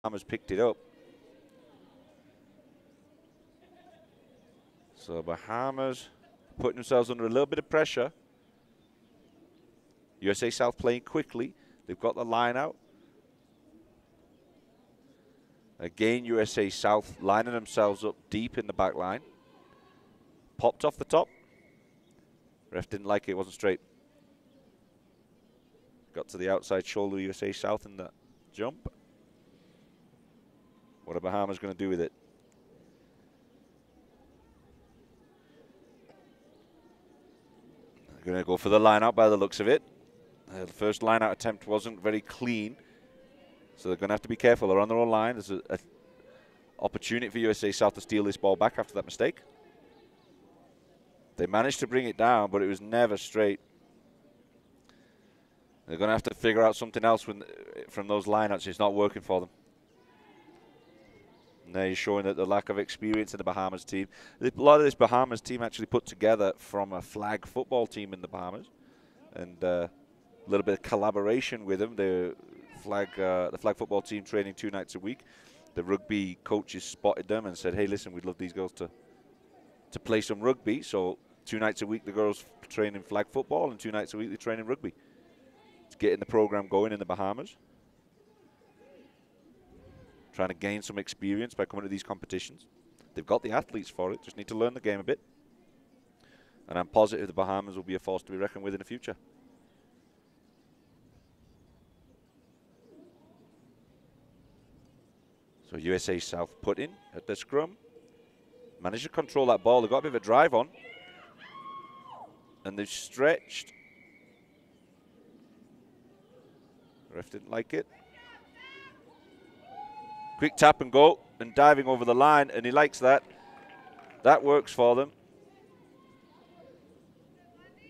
Bahamas picked it up. So Bahamas putting themselves under a little bit of pressure. USA South playing quickly. They've got the line out. Again, USA South lining themselves up deep in the back line. Popped off the top. Ref didn't like it, wasn't straight. Got to the outside shoulder of USA South in the jump. What are Bahamas going to do with it? They're going to go for the line out by the looks of it. The first line out attempt wasn't very clean. So they're going to have to be careful. They're on their own line. There's an opportunity for USA South to steal this ball back after that mistake. They managed to bring it down, but it was never straight. They're going to have to figure out something else from those lineouts. It's not working for them. And they're showing that the lack of experience in the Bahamas team. A lot of this Bahamas team actually put together from a flag football team in the Bahamas. And a little bit of collaboration with them. The flag football team training 2 nights a week. The rugby coaches spotted them and said, hey, listen, we'd love these girls to play some rugby. So 2 nights a week the girls train in flag football and 2 nights a week they train in rugby. It's getting the program going in the Bahamas. Trying to gain some experience by coming to these competitions. They've got the athletes for it, just need to learn the game a bit. And I'm positive the Bahamas will be a force to be reckoned with in the future. So USA South put in at the scrum. Managed to control that ball. They've got a bit of a drive on. And they've stretched. The ref didn't like it. Quick tap and go, and diving over the line, and he likes that. That works for them.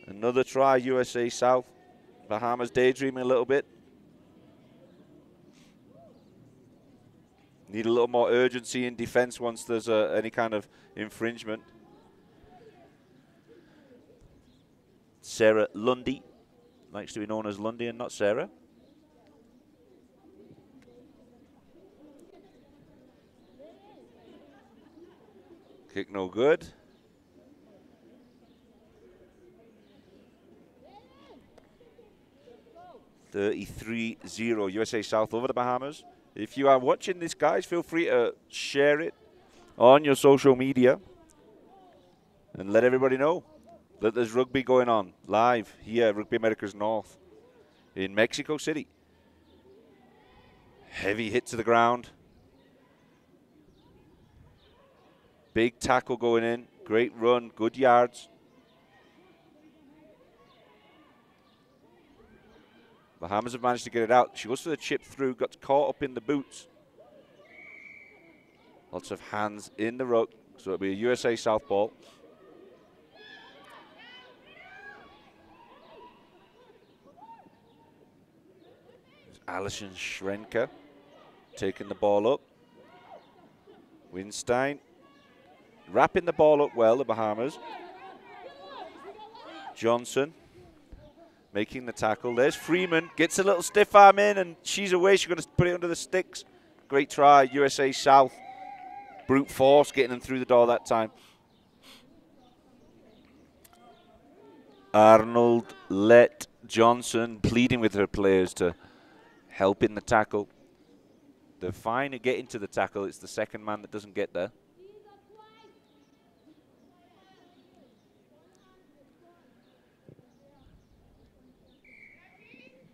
Another try, USA South. Bahamas daydreaming a little bit. Need a little more urgency in defense once there's any kind of infringement. Sarah Lundy likes to be known as Lundy and not Sarah. Kick no good. (33-0) USA South over the Bahamas. If you are watching this, guys, feel free to share it on your social media and let everybody know that there's rugby going on live here, Rugby Americas North in Mexico City. Heavy hit to the ground. Big tackle going in. Great run. Good yards. Bahamas have managed to get it out. She goes for the chip through. Got caught up in the boots. Lots of hands in the ruck. So it'll be a USA South ball. There's Alison Schrenker taking the ball up. Winstein wrapping the ball up well, the Bahamas. Johnson making the tackle. There's Freeman, gets a little stiff arm in, and she's away. She's going to put it under the sticks. Great try, USA South. Brute force getting them through the door that time. Arnold let Johnson pleading with her players to help in the tackle. They're fine at getting to the tackle. It's the second man that doesn't get there.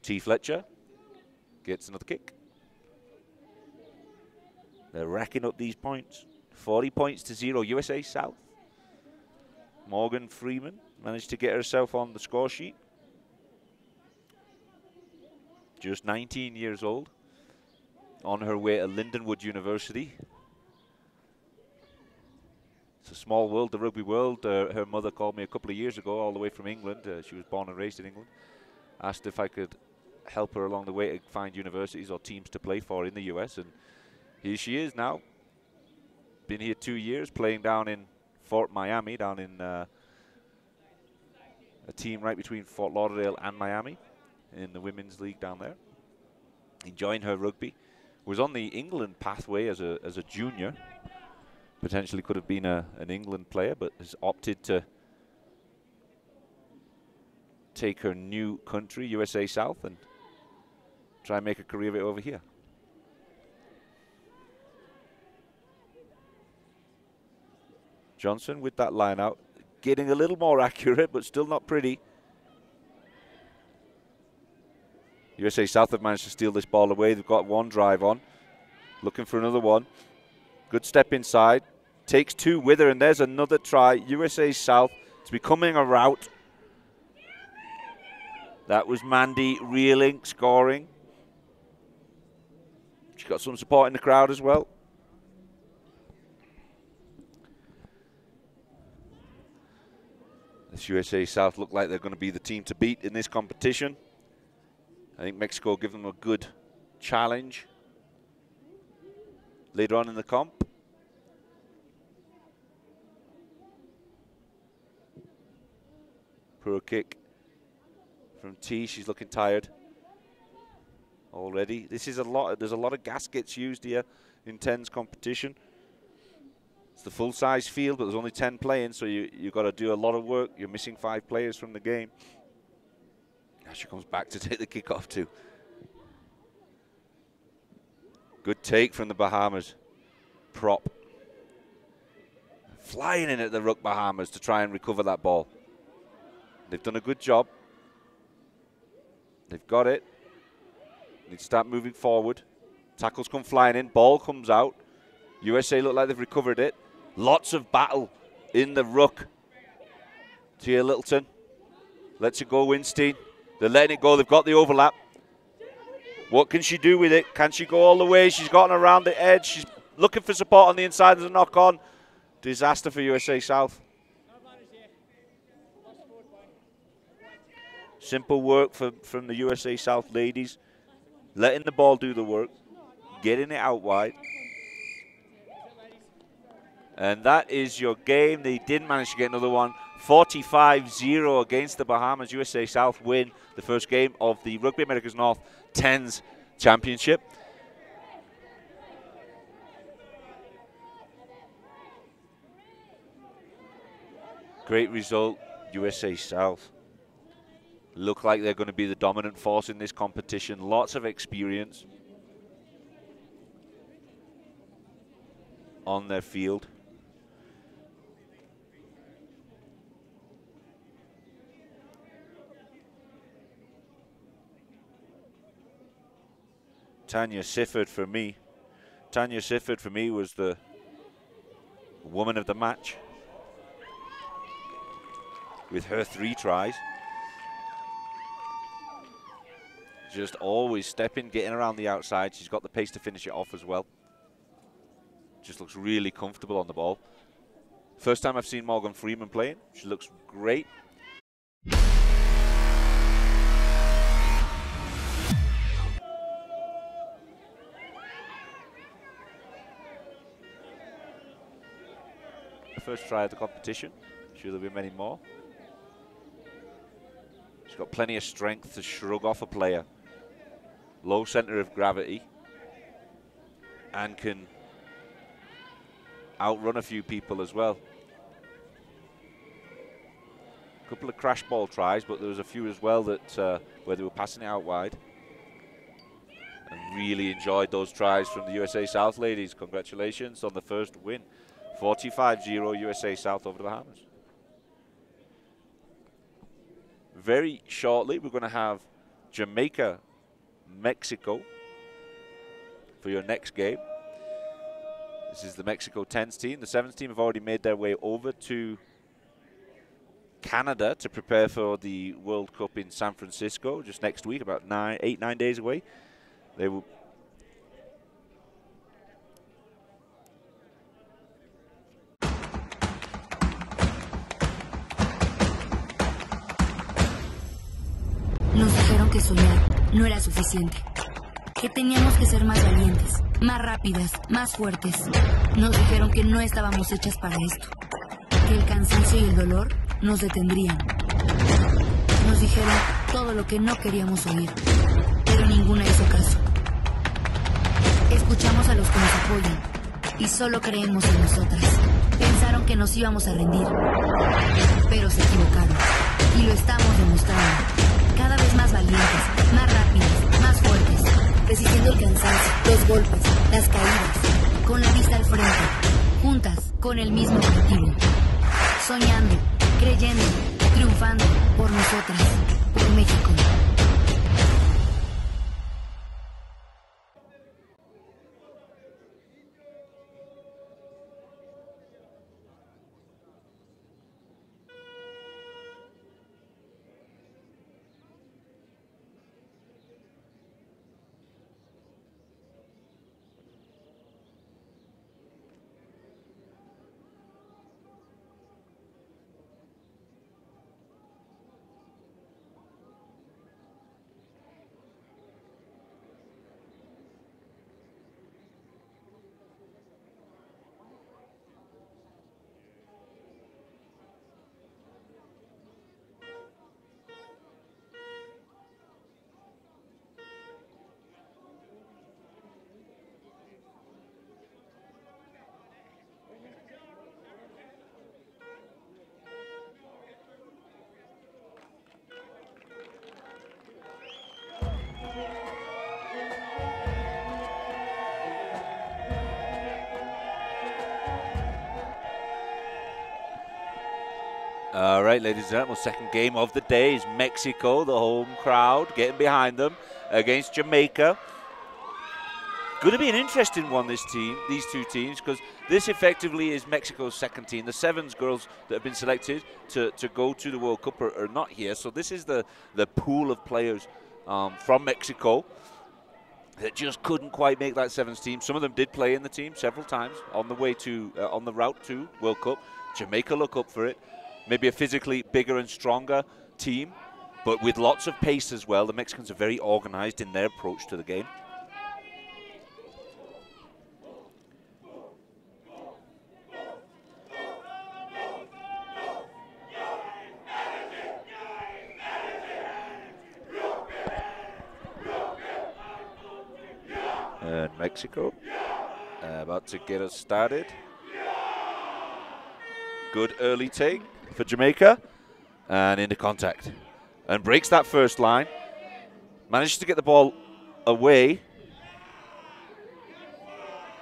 T. Fletcher gets another kick. They're racking up these points. 40 points to 0, USA South. Morgan Freeman managed to get herself on the score sheet. Just 19 years old. On her way to Lindenwood University. It's a small world, the rugby world. Her mother called me a couple of years ago, all the way from England. She was born and raised in England. Asked if I could help her along the way to find universities or teams to play for in the US, and here she is now. Been here 2 years, playing down in Fort Miami, down in a team right between Fort Lauderdale and Miami in the women's league down there. Enjoying her rugby. Was on the England pathway as a junior. Potentially could have been an England player, but has opted to take her new country, USA South, and try and make a career of it over here. Johnson with that line out, getting a little more accurate, but still not pretty. USA South have managed to steal this ball away. They've got one drive on, looking for another one. Good step inside, takes two with her, and there's another try. USA South, it's becoming a rout. That was Mandy reeling, scoring. She's got some support in the crowd as well. This USA South look like they're going to be the team to beat in this competition. I think Mexico give them a good challenge later on in the comp. Poor kick from T. She's looking tired already. This is a lot. There's a lot of gaskets used here in 10s competition. It's the full-size field, but there's only 10 playing, so you've got to do a lot of work. You're missing 5 players from the game. Now she comes back to take the kickoff too. Good take from the Bahamas. Prop. Flying in at the ruck Bahamas to try and recover that ball. They've done a good job. They've got it. Need to start moving forward. Tackles come flying in. Ball comes out. USA look like they've recovered it. Lots of battle in the ruck. Tia Littleton lets it go. Winstein. They're letting it go. They've got the overlap. What can she do with it? Can she go all the way? She's gotten around the edge. She's looking for support on the inside. There's a knock on. Disaster for USA South. Simple work from the USA South ladies. Letting the ball do the work. Getting it out wide. And that is your game. They didn't manage to get another one. 45-0 against the Bahamas. USA South win the first game of the Rugby Americas North 10s Championship. Great result, USA South. Look like they're going to be the dominant force in this competition. Lots of experience on their field. Tanya Sifford for me. Tanya Sifford for me was the woman of the match with her 3 tries. Just always stepping, getting around the outside. She's got the pace to finish it off as well. Just looks really comfortable on the ball. First time I've seen Morgan Freeman playing. She looks great. First try of the competition. Sure there'll be many more. She's got plenty of strength to shrug off a player. Low center of gravity. And can outrun a few people as well. A couple of crash ball tries, but there was a few as well that where they were passing it out wide. And really enjoyed those tries from the USA South ladies. Congratulations on the first win. 45-0 USA South over the Bahamas. Very shortly, we're going to have Jamaica, Mexico for your next game. This is the Mexico 10s team. The 7s team have already made their way over to Canada to prepare for the World Cup in San Francisco just next week, about 8-9 days away. They will. Nos dijeron que soñar no era suficiente, que teníamos que ser más valientes, más rápidas, más fuertes. Nos dijeron que no estábamos hechas para esto, que el cansancio y el dolor nos detendrían. Nos dijeron todo lo que no queríamos oír, pero ninguna hizo caso. Escuchamos a los que nos apoyan y solo creemos en nosotras. Pensaron que nos íbamos a rendir, pero se equivocaron y lo estamos demostrando. Cada vez más valientes, más rápidas, más fuertes, resistiendo el cansancio, los golpes, las caídas, con la vista al frente, juntas con el mismo objetivo, soñando, creyendo, triunfando por nosotras, por México. All right, ladies and gentlemen, second game of the day is Mexico, the home crowd, getting behind them against Jamaica. Going to be an interesting one, these two teams, because this effectively is Mexico's second team. The Sevens girls that have been selected to go to the World Cup are not here, so this is the pool of players from Mexico that just couldn't quite make that Sevens team. Some of them did play in the team several times on the way to on the route to World Cup. Jamaica look up for it. Maybe a physically bigger and stronger team, but with lots of pace as well. The Mexicans are very organized in their approach to the game. And Mexico about to get us started. Good early take for Jamaica, and into contact, and breaks that first line, manages to get the ball away,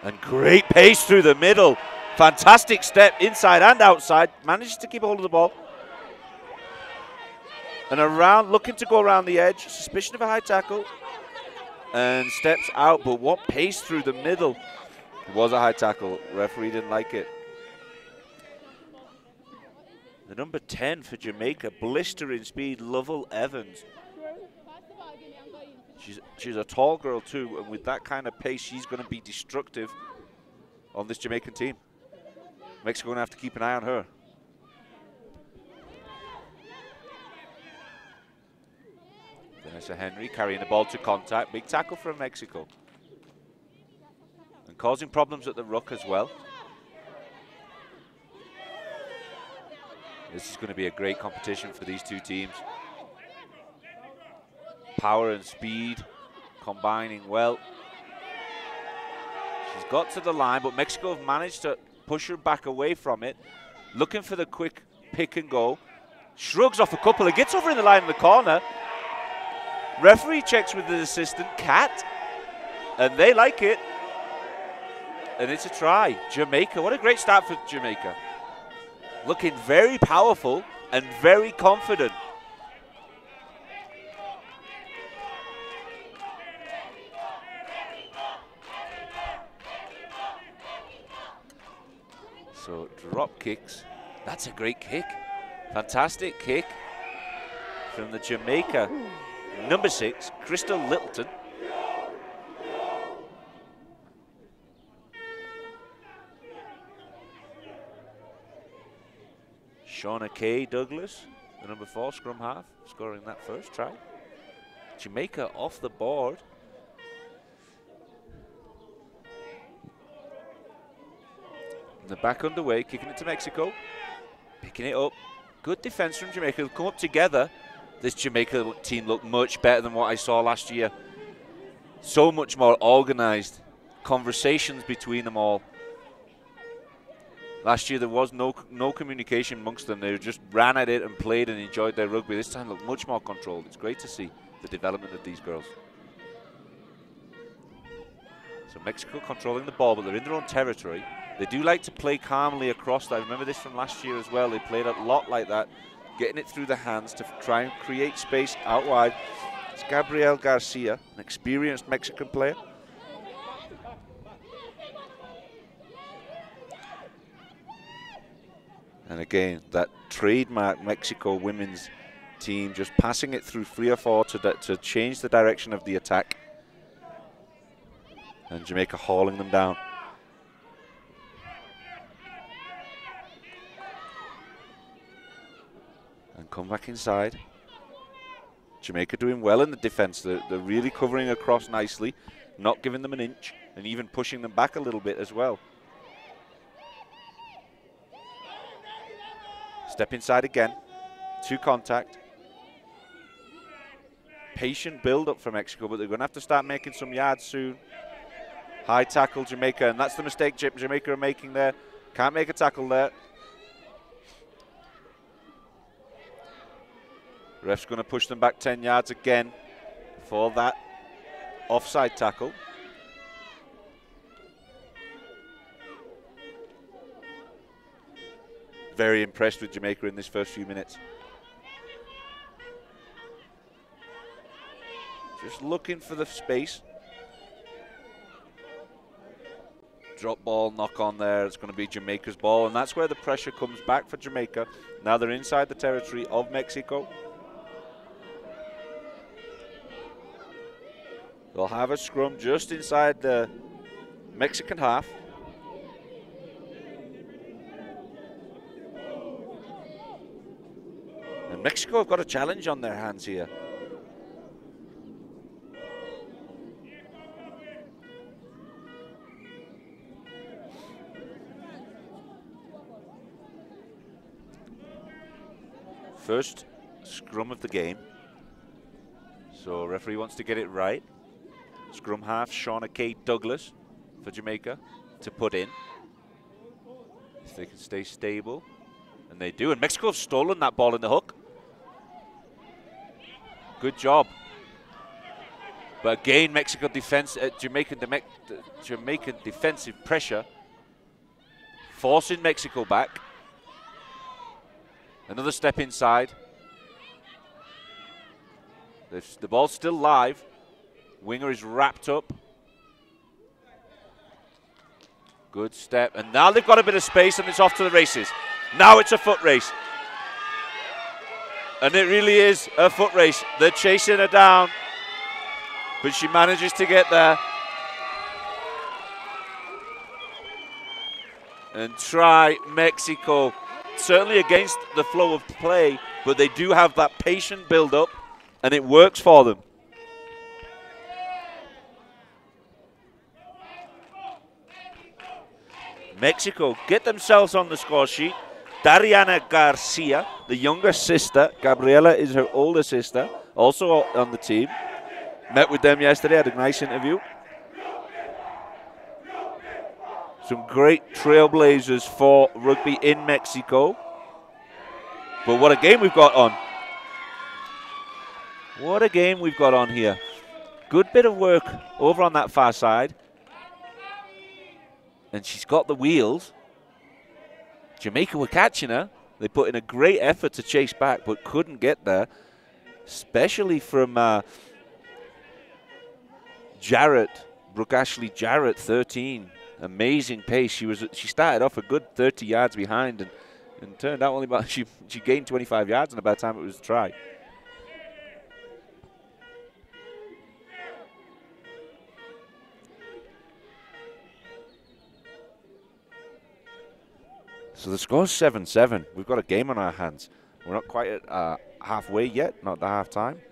and great pace through the middle, fantastic step inside and outside, manages to keep hold of the ball, and around, looking to go around the edge, suspicion of a high tackle, and steps out, but what pace through the middle. It was a high tackle, referee didn't like it. The number 10 for Jamaica, blistering speed, Lovell Evans. She's a tall girl too, and with that kind of pace, she's going to be destructive on this Jamaican team. Mexico going to have to keep an eye on her. Vanessa Henry carrying the ball to contact. Big tackle from Mexico. And causing problems at the ruck as well. This is going to be a great competition for these two teams. Power and speed combining well. She's got to the line, but Mexico have managed to push her back away from it. Looking for the quick pick and go. Shrugs off a couple and gets over in the line in the corner. Referee checks with the assistant, Kat, and they like it. And it's a try. Jamaica, what a great start for Jamaica. Looking very powerful and very confident. So drop kicks. That's a great kick. Fantastic kick from the Jamaica number 6, Crystal Littleton. Shauna Kay Douglas, the number 4 scrum half, scoring that first try. Jamaica off the board. And they're back underway, kicking it to Mexico. Picking it up. Good defense from Jamaica. They'll come up together. This Jamaica team looked much better than what I saw last year. So much more organized. conversations between them all. Last year there was no communication amongst them. They just ran at it and played and enjoyed their rugby. This time looked much more controlled. It's great to see the development of these girls. So Mexico controlling the ball, but they're in their own territory. They do like to play calmly across that. I remember this from last year as well. They played a lot like that, getting it through the hands to try and create space out wide. It's Gabriel Garcia, an experienced Mexican player. And again, that trademark Mexico women's team, just passing it through 3 or 4 to change the direction of the attack. And Jamaica hauling them down. And come back inside. Jamaica doing well in the defense. They're really covering across nicely, not giving them an inch, and even pushing them back a little bit as well. Step inside again, 2 contact. Patient build up for Mexico, but they're going to have to start making some yards soon. High tackle Jamaica, and that's the mistake Jamaica are making there. Can't make a tackle there. Ref's going to push them back 10 yards again for that offside tackle. Very impressed with Jamaica in this first few minutes. Just looking for the space. Drop ball, knock on there. It's going to be Jamaica's ball, and that's where the pressure comes back for Jamaica. Now they're inside the territory of Mexico. They'll have a scrum just inside the Mexican half. And Mexico have got a challenge on their hands here. First scrum of the game. So referee wants to get it right. Scrum half, Shauna K. Douglas for Jamaica to put in. If they can stay stable. And they do. And Mexico have stolen that ball in the hook. Good job. But again, Mexico defense, Jamaican defensive pressure. Forcing Mexico back. Another step inside. The ball's still live. Winger is wrapped up. Good step. And now they've got a bit of space and it's off to the races. Now it's a foot race. And it really is a foot race. They're chasing her down. But she manages to get there. And try Mexico. Certainly against the flow of play. But they do have that patient build-up. And it works for them. Mexico get themselves on the score sheet. Dariana Garcia, the younger sister. Gabriela is her older sister, also on the team. Met with them yesterday, had a nice interview. Some great trailblazers for rugby in Mexico. But what a game we've got on. What a game we've got on here. Good bit of work over on that far side. And she's got the wheels. Jamaica were catching her. They put in a great effort to chase back, but couldn't get there. Especially from Jarrett, Brooke Ashley Jarrett, 13. Amazing pace. She started off a good 30 yards behind and turned out only about, she gained 25 yards and by the time it was a try. So the score's 7-7. We've got a game on our hands. We're not quite at halfway yet, not the half time.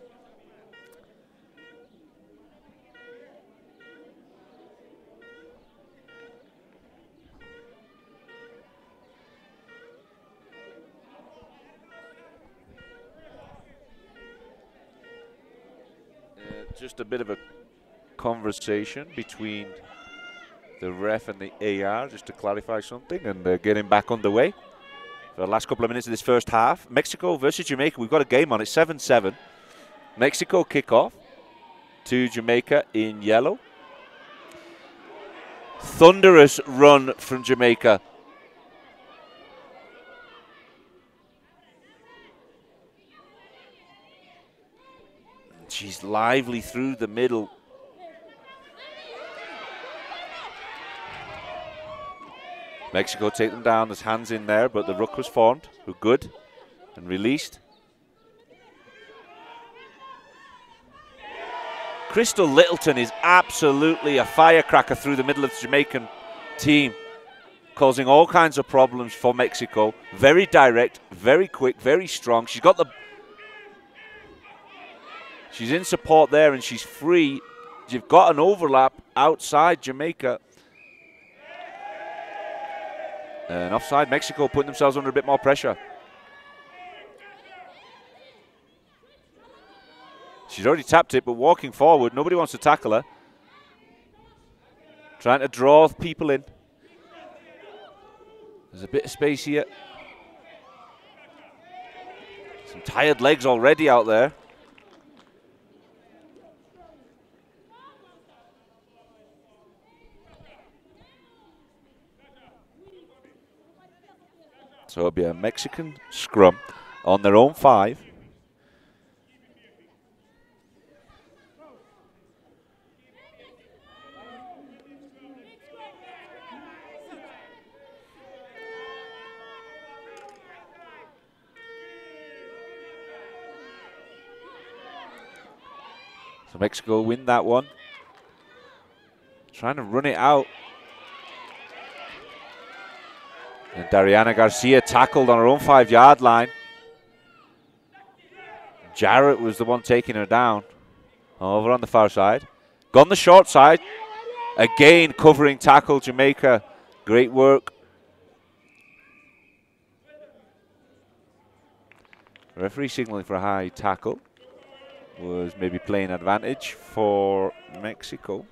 Just a bit of a conversation between the ref and the AR just to clarify something and get him back underway for the last couple of minutes of this first half. Mexico versus Jamaica. We've got a game on it, 7-7. Mexico kick off to Jamaica in yellow. Thunderous run from Jamaica. She's lively through the middle. Mexico take them down. There's hands in there, but the ruck was formed. Who good and released. Crystal Littleton is absolutely a firecracker through the middle of the Jamaican team, causing all kinds of problems for Mexico. Very direct, very quick, very strong. She's got the... She's in support there and she's free. You've got an overlap outside Jamaica. And offside, Mexico putting themselves under a bit more pressure. She's already tapped it, but walking forward. Nobody wants to tackle her. Trying to draw people in. There's a bit of space here. Some tired legs already out there. So it'll be a Mexican scrum on their own 5. So Mexico win that one. Trying to run it out. And Dariana Garcia tackled on her own 5-yard line. Jarrett was the one taking her down. Over on the far side. Gone the short side. Again covering tackle Jamaica. Great work. Referee signaling for a high tackle. Was maybe playing advantage for Mexico.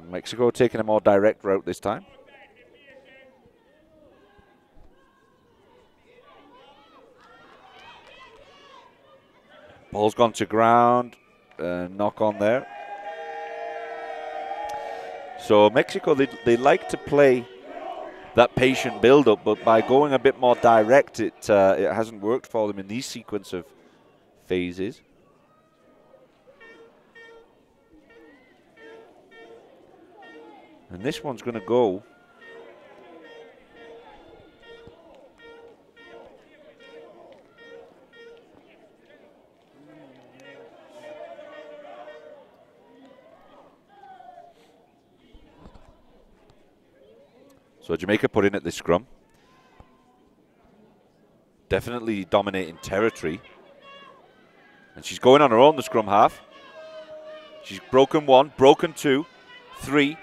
Mexico taking a more direct route this time. Ball's gone to ground. Knock on there. So Mexico, they like to play that patient build-up, but by going a bit more direct, it hasn't worked for them in these sequence of phases. And this one's going to go. So Jamaica put in at this scrum. Definitely dominating territory. And she's going on her own, the scrum half. She's broken 1, broken 2, 3,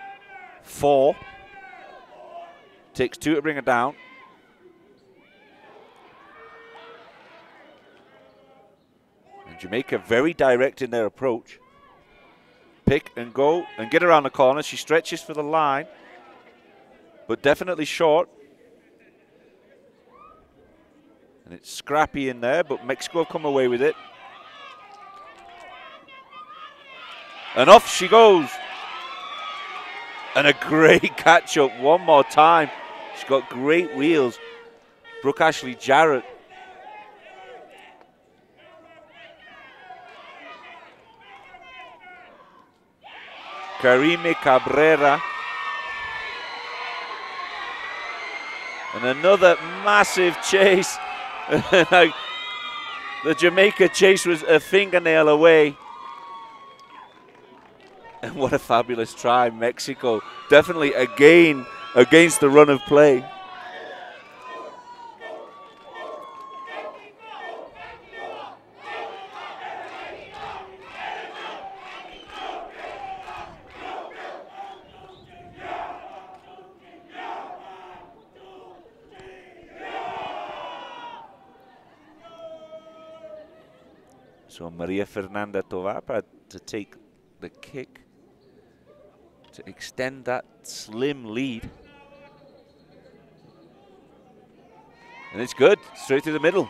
4. Takes 2 to bring her down. And Jamaica very direct in their approach. Pick and go and get around the corner. She stretches for the line, but definitely short. And it's scrappy in there, but Mexico have come away with it. And off she goes. And a great catch up one more time. She's got great wheels. Brooke Ashley Jarrett. Karime Cabrera. And another massive chase. The Jamaica chase was a fingernail away. And what a fabulous try, Mexico. Definitely again against the run of play. So Maria Fernanda Tovar to take the kick to extend that slim lead. And it's good, straight through the middle.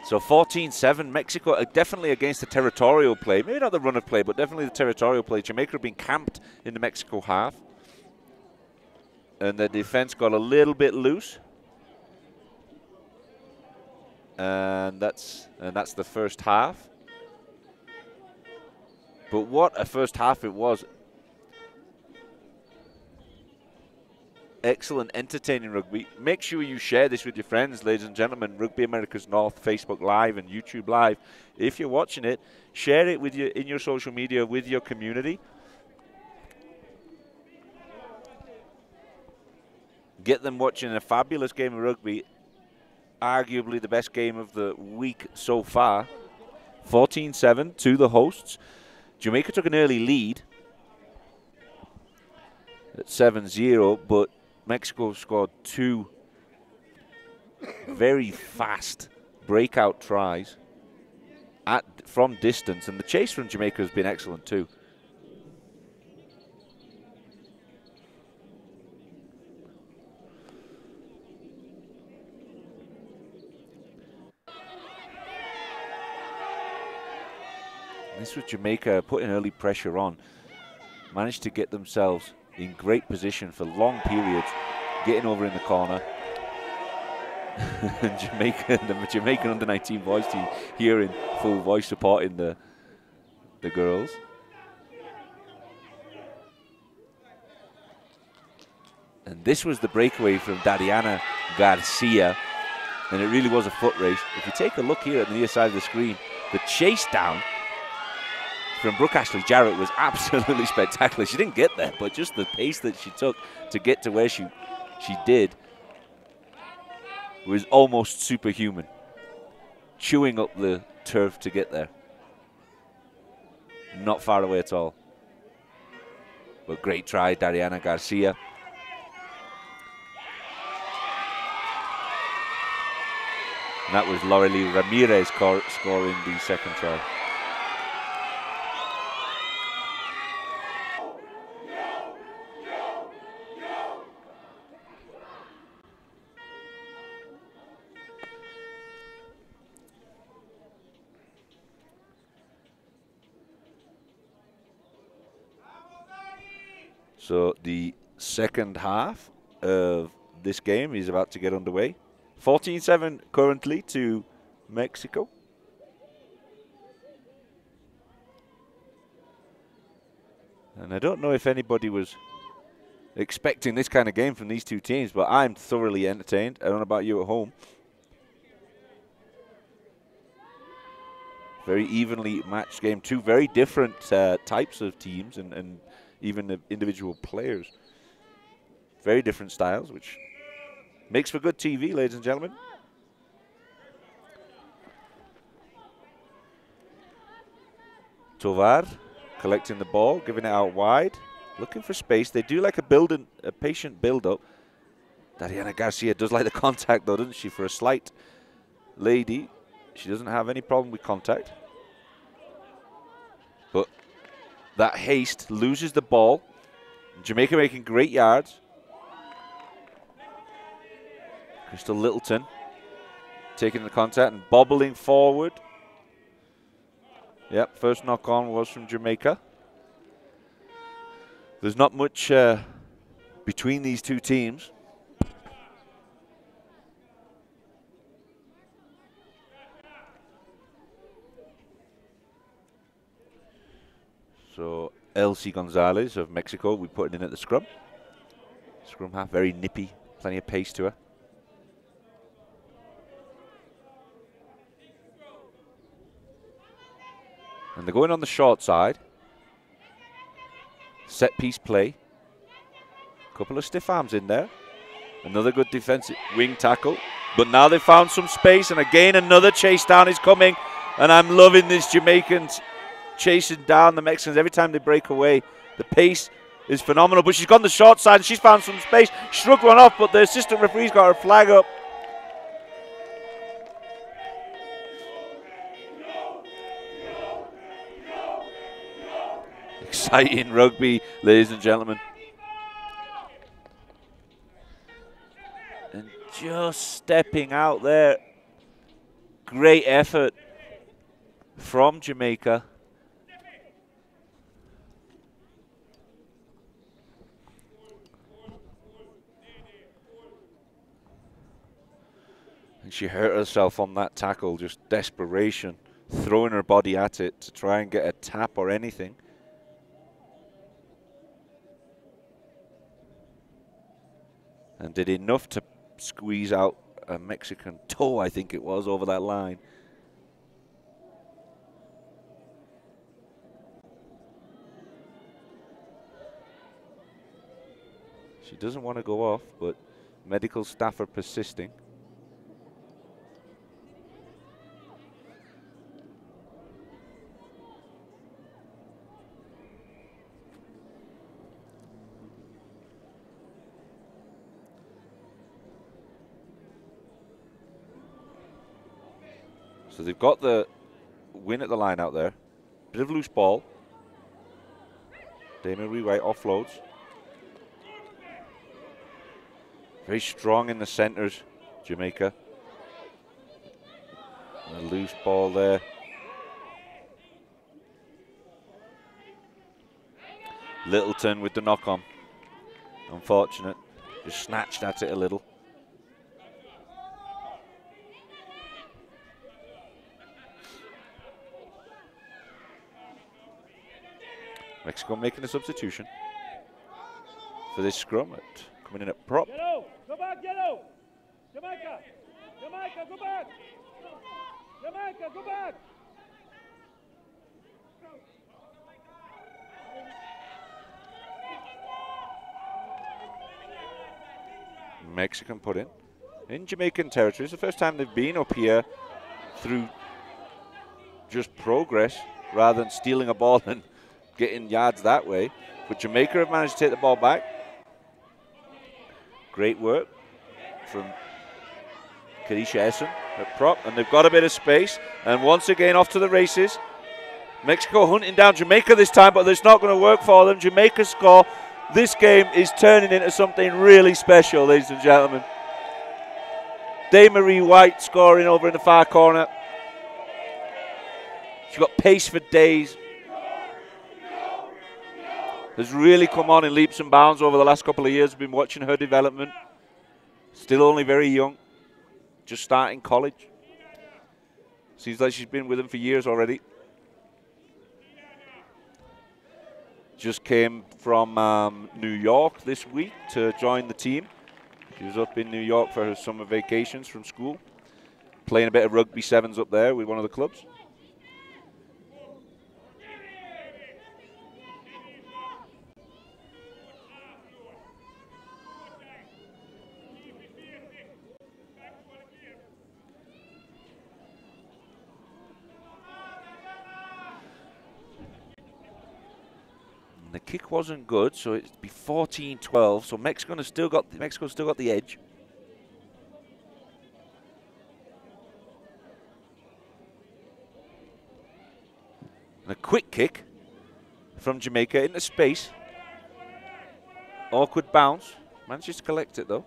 So 14-7, Mexico definitely against the territorial play. Maybe not the run of play, but definitely the territorial play. Jamaica have been camped in the Mexico half. And the defense got a little bit loose. And that's the first half. But what a first half it was. Excellent, entertaining rugby. Make sure you share this with your friends, ladies and gentlemen. Rugby America's North, Facebook Live and YouTube Live. If you're watching it, share it with in your social media with your community. Get them watching a fabulous game of rugby. Arguably the best game of the week so far. 14-7 to the hosts. Jamaica took an early lead at 7-0, but Mexico scored two very fast breakout tries from distance, and the chase from Jamaica has been excellent too. This was Jamaica putting early pressure on, managed to get themselves in great position for long periods, getting over in the corner. And the Jamaican under-19 boys team here in full voice supporting the girls. And this was the breakaway from Dariana Garcia, and it really was a foot race. If you take a look here at the near side of the screen, the chase down from Brooke Ashley Jarrett was absolutely spectacular. She didn't get there, but just the pace that she took to get to where she did was almost superhuman. Chewing up the turf to get there. Not far away at all. But great try, Dariana Garcia. And that was Lorelei Ramirez scoring the second try. So the second half of this game is about to get underway. 14-7 currently to Mexico. And I don't know if anybody was expecting this kind of game from these two teams, but I'm thoroughly entertained. I don't know about you at home. Very evenly matched game. Two very different types of teams and even the individual players. Very different styles, which makes for good TV, ladies and gentlemen. Tovar collecting the ball, giving it out wide, looking for space. They do like a patient build-up. Dariana Garcia does like the contact, though, doesn't she? For a slight lady, she doesn't have any problem with contact. But that haste loses the ball. Jamaica making great yards. Crystal Littleton taking the contact and bobbling forward. Yep, first knock on was from Jamaica. There's not much between these two teams. So Elsie Gonzalez of Mexico, we put it in at the scrum. Scrum half, very nippy, plenty of pace to her. And they're going on the short side. Set piece play. Couple of stiff arms in there. Another good defensive wing tackle. But now they've found some space, and again another chase down is coming. And I'm loving this Jamaicans chasing down the Mexicans every time they break away. The pace is phenomenal, but she's gone the short side and she's found some space. She shrugged one off, but the assistant referee's got her flag up. exciting rugby, ladies and gentlemen. And just stepping out there. Great effort from Jamaica. And she hurt herself on that tackle, just desperation, throwing her body at it to try and get a tap or anything. And did enough to squeeze out a Mexican toe, I think it was, over that line. She doesn't want to go off, but medical staff are persisting. So they've got the win at the line out there. Bit of loose ball. Demarie White offloads. Very strong in the centres, Jamaica. And a loose ball there. Littleton with the knock on. Unfortunate. Just snatched at it a little. Mexico making a substitution for this scrum. Coming in at prop. Yellow, go back, yellow. Jamaica, Jamaica, go back. Jamaica, go back. Mexican put in Jamaican territory. It's the first time they've been up here through just progress rather than stealing a ball and getting yards that way. But Jamaica have managed to take the ball back. Great work from Kadisha Essen at prop, and they've got a bit of space. And once again, off to the races. Mexico hunting down Jamaica this time, but it's not going to work for them. Jamaica score. This game is turning into something really special, ladies and gentlemen. Demarie White scoring over in the far corner. She's got pace for days. Has really come on in leaps and bounds over the last couple of years. We've been watching her development. Still only very young. Just starting college. Seems like she's been with them for years already. Just came from New York this week to join the team. She was up in New York for her summer vacations from school. Playing a bit of rugby sevens up there with one of the clubs. The kick wasn't good, so it'd be 14-12. So Mexico's still got the edge. And a quick kick from Jamaica into space. Awkward bounce. Manages to collect it though.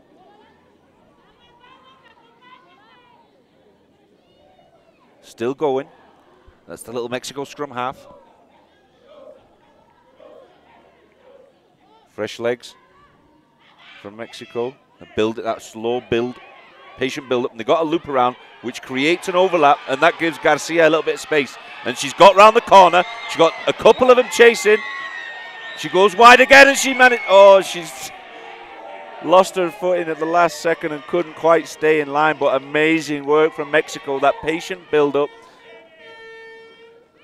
Still going. That's the little Mexico scrum half. Fresh legs from Mexico. That slow build, patient build up. And they got a loop around, which creates an overlap, and that gives Garcia a little bit of space. And she's got round the corner. She got a couple of them chasing. She goes wide again, and she managed. Oh, she's lost her footing at the last second and couldn't quite stay in line. But amazing work from Mexico. That patient build up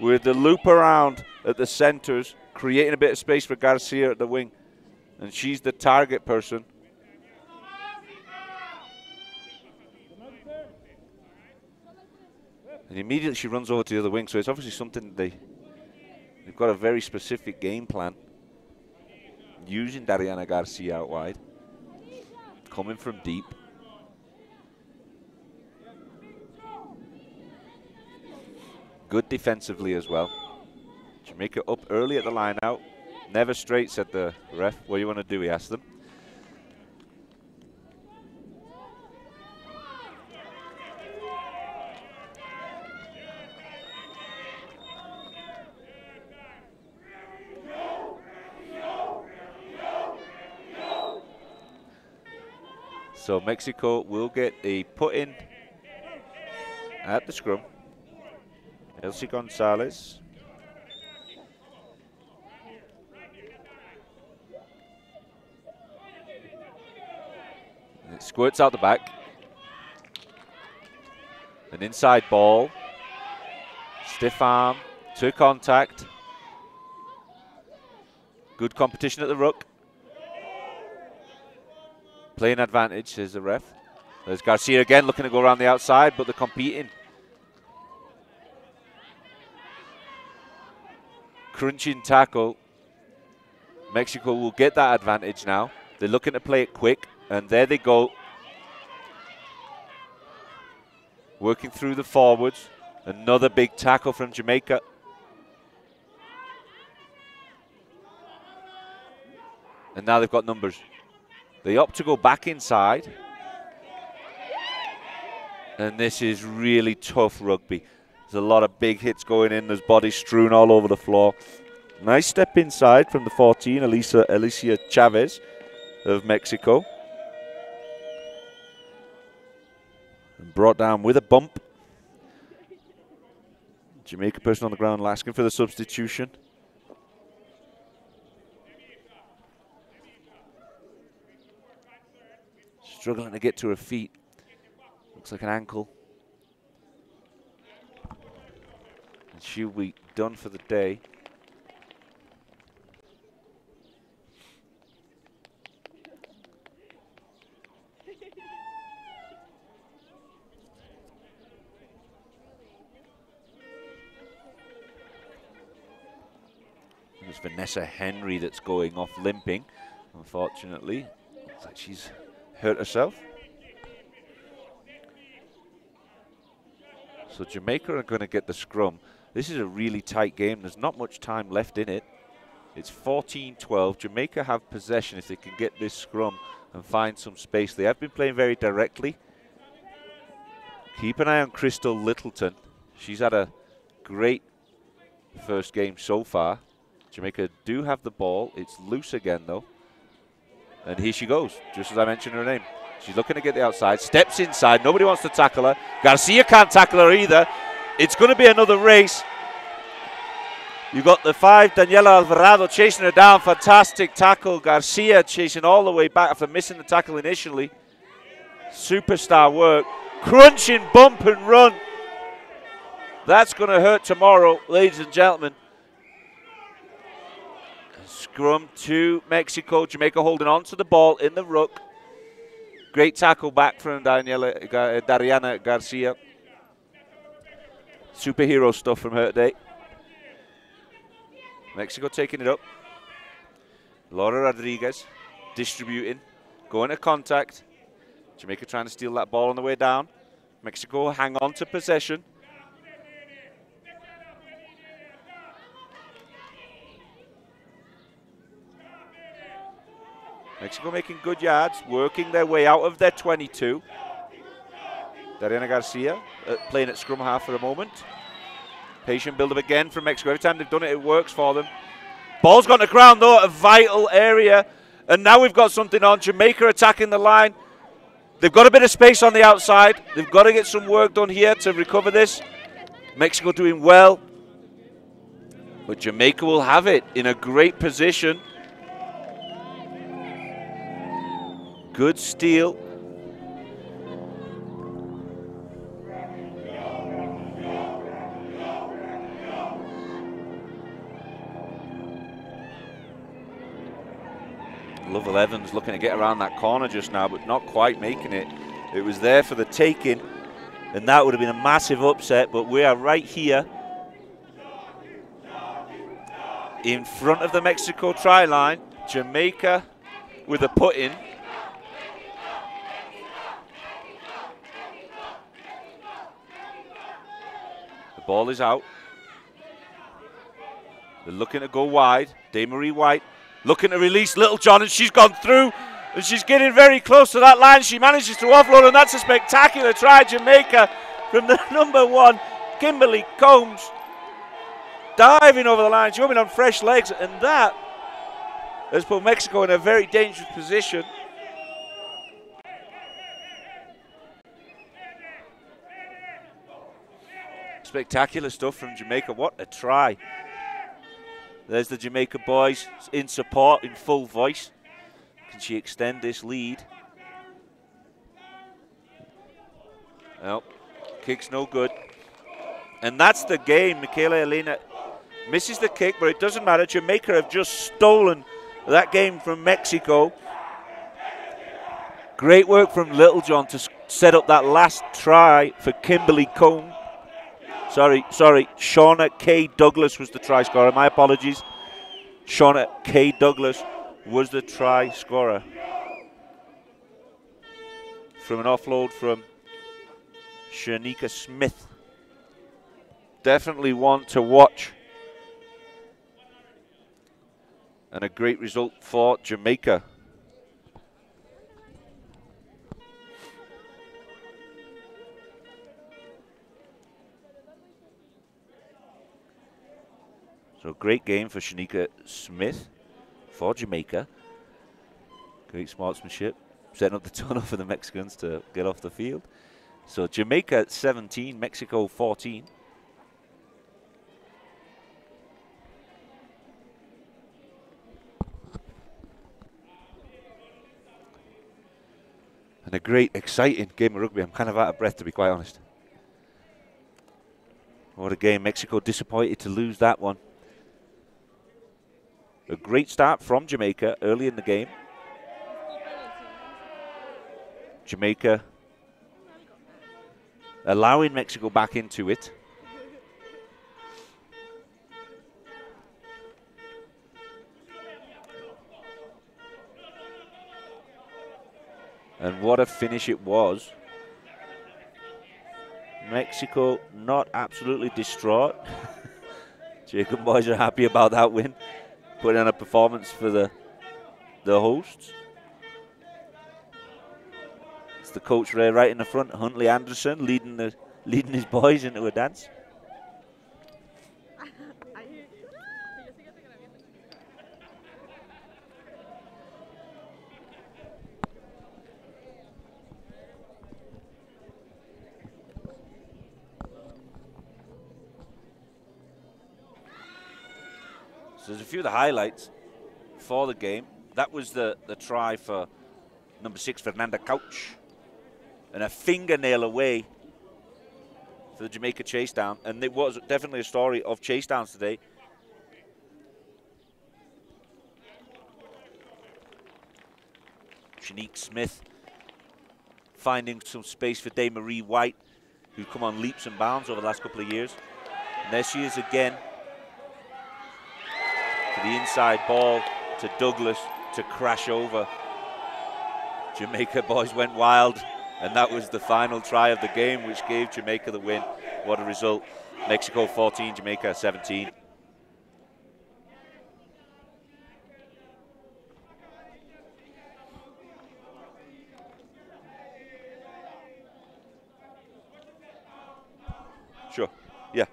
with the loop around at the centers, creating a bit of space for Garcia at the wing. And she's the target person. And immediately she runs over to the other wing. So it's obviously something they've got a very specific game plan. Using Dariana Garcia out wide. Coming from deep. Good defensively as well. Jamaica up early at the line out. Never straight, said the ref. What do you want to do, he asked them. So Mexico will get a put-in at the scrum. Elsie Gonzalez. It squirts out the back. An inside ball. Stiff arm to contact. Good competition at the ruck. Playing advantage, says the ref. There's Garcia again looking to go around the outside, but they're competing. Crunching tackle. Mexico will get that advantage now. They're looking to play it quick, and there they go. Working through the forwards. Another big tackle from Jamaica. And now they've got numbers. They opt to go back inside. And this is really tough rugby. There's a lot of big hits going in. There's bodies strewn all over the floor. Nice step inside from the 14, Alicia Chavez of Mexico. And brought down with a bump. Jamaica person on the ground asking for the substitution. Struggling to get to her feet. Looks like an ankle. And she'll be done for the day. It's Vanessa Henry that's going off limping, unfortunately. Looks like she's hurt herself. So Jamaica are going to get the scrum. This is a really tight game. There's not much time left in it. It's 14-12. Jamaica have possession if they can get this scrum and find some space. They have been playing very directly. Keep an eye on Crystal Littleton. She's had a great first game so far. Jamaica do have the ball. It's loose again, though. And here she goes, just as I mentioned her name. She's looking to get the outside, steps inside. Nobody wants to tackle her. Garcia can't tackle her either. It's going to be another race. You've got the 5, Daniela Alvarado, chasing her down. Fantastic tackle. Garcia chasing all the way back after missing the tackle initially. Superstar work. Crunching bump and run. That's going to hurt tomorrow, ladies and gentlemen. Scrum to Mexico. Jamaica holding on to the ball in the ruck. Great tackle back from Dariana Garcia. Superhero stuff from her today. Mexico taking it up. Laura Rodriguez distributing. Going to contact. Jamaica trying to steal that ball on the way down. Mexico hang on to possession. Mexico making good yards, working their way out of their 22. Dariana Garcia playing at scrum half for a moment. Patient build-up again from Mexico. Every time they've done it, it works for them. Ball's gone to ground, though, a vital area. And now we've got something on. Jamaica attacking the line. They've got a bit of space on the outside. They've got to get some work done here to recover this. Mexico doing well. But Jamaica will have it in a great position. Good steal. Lovell Evans looking to get around that corner just now, but not quite making it. It was there for the taking, and that would have been a massive upset, but we are right here in front of the Mexico try line. Jamaica with a put-in. The ball is out. They're looking to go wide. Demarie White looking to release Littlejohn, and she's gone through, and she's getting very close to that line. She manages to offload, and that's a spectacular try, Jamaica, from the number 1, Kimberly Combs, diving over the line, jumping on fresh legs, and that has put Mexico in a very dangerous position. Spectacular stuff from Jamaica. What a try. There's the Jamaica boys in support, in full voice. Can she extend this lead? Well, kick's no good. And that's the game. Michaela Elena misses the kick, but it doesn't matter. Jamaica have just stolen that game from Mexico. Great work from Littlejohn to set up that last try for Kimberly Combe. Sorry, Shauna K. Douglas was the try scorer. My apologies. Shauna K. Douglas was the try scorer. From an offload from Shanika Smith. Definitely one to watch. And a great result for Jamaica. So great game for Shanika Smith for Jamaica. Great sportsmanship. Setting up the tunnel for the Mexicans to get off the field. So Jamaica 17, Mexico 14. And a great, exciting game of rugby. I'm kind of out of breath, to be quite honest. What a game. Mexico disappointed to lose that one. A great start from Jamaica early in the game. Jamaica allowing Mexico back into it. And what a finish it was. Mexico not absolutely distraught. Jacob boys are happy about that win. Putting on a performance for the hosts. It's the coach right in the front, Huntley Anderson, leading his boys into a dance. So there's a few of the highlights for the game. That was the try for number 6, Fernanda Couch. And a fingernail away for the Jamaica chase down. And it was definitely a story of chase downs today. Shanique Smith finding some space for Demarie White, who's come on leaps and bounds over the last couple of years. And there she is again. To the inside ball to Douglas to crash over. Jamaica boys went wild, and that was the final try of the game, which gave Jamaica the win. What a result. Mexico 14, Jamaica 17. Sure, yeah.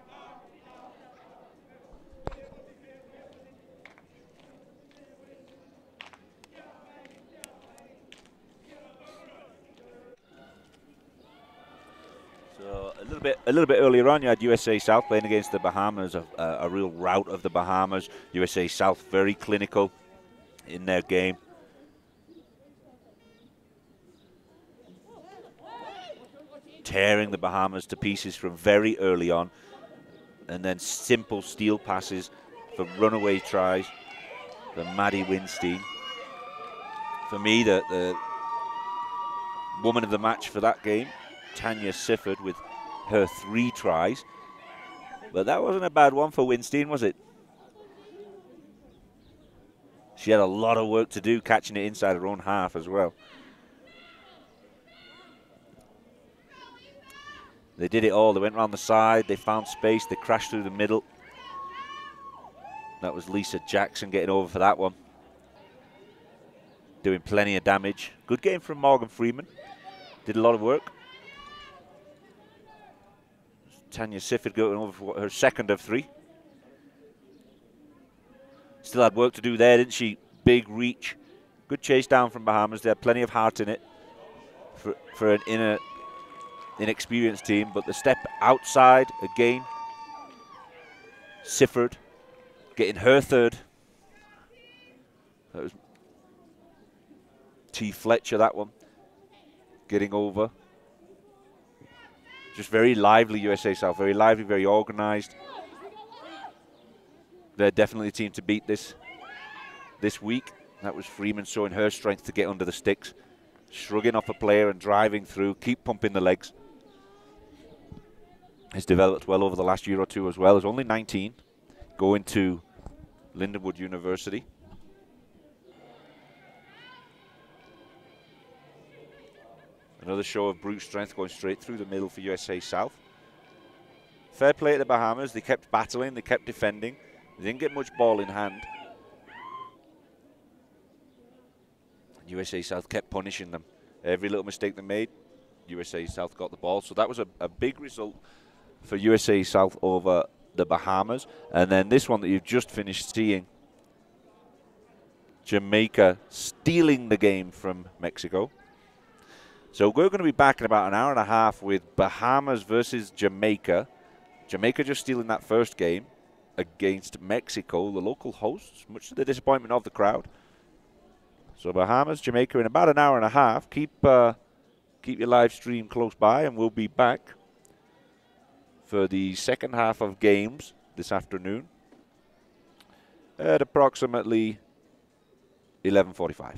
A little bit earlier on, you had USA South playing against the Bahamas, a real rout of the Bahamas. USA South very clinical in their game. Tearing the Bahamas to pieces from very early on, and then simple steal passes for runaway tries for Maddie Winstein. For me, the woman of the match for that game, Tanya Sifford, with her 3 tries. But that wasn't a bad one for Winstein, was it? She had a lot of work to do catching it inside her own half as well. They did it all. They went around the side, they found space, they crashed through the middle. That was Lisa Jackson getting over for that one. Doing plenty of damage. Good game from Morgan Freeman. Did a lot of work. Tanya Sifford going over for her second of 3. Still had work to do there, didn't she? Big reach. Good chase down from Bahamas. They had plenty of heart in it for an inexperienced team. But the step outside again. Sifford getting her third. That was T. Fletcher, that one. Getting over. Just very lively, USA South. Very lively, very organized. They're definitely the team to beat this week. That was Freeman showing her strength to get under the sticks. Shrugging off a player and driving through. Keep pumping the legs. Has developed well over the last year or two as well. Is only 19. Going to Lindenwood University. Another show of brute strength going straight through the middle for USA South. Fair play to the Bahamas. They kept battling. They kept defending. They didn't get much ball in hand. USA South kept punishing them. Every little mistake they made, USA South got the ball. So that was a big result for USA South over the Bahamas. And then this one that you've just finished seeing, Jamaica stealing the game from Mexico. So we're going to be back in about an hour and a half with Bahamas versus Jamaica. Jamaica just stealing that first game against Mexico, the local hosts, much to the disappointment of the crowd. So Bahamas, Jamaica in about an hour and a half. Keep your live stream close by, and we'll be back for the second half of games this afternoon at approximately 11:45.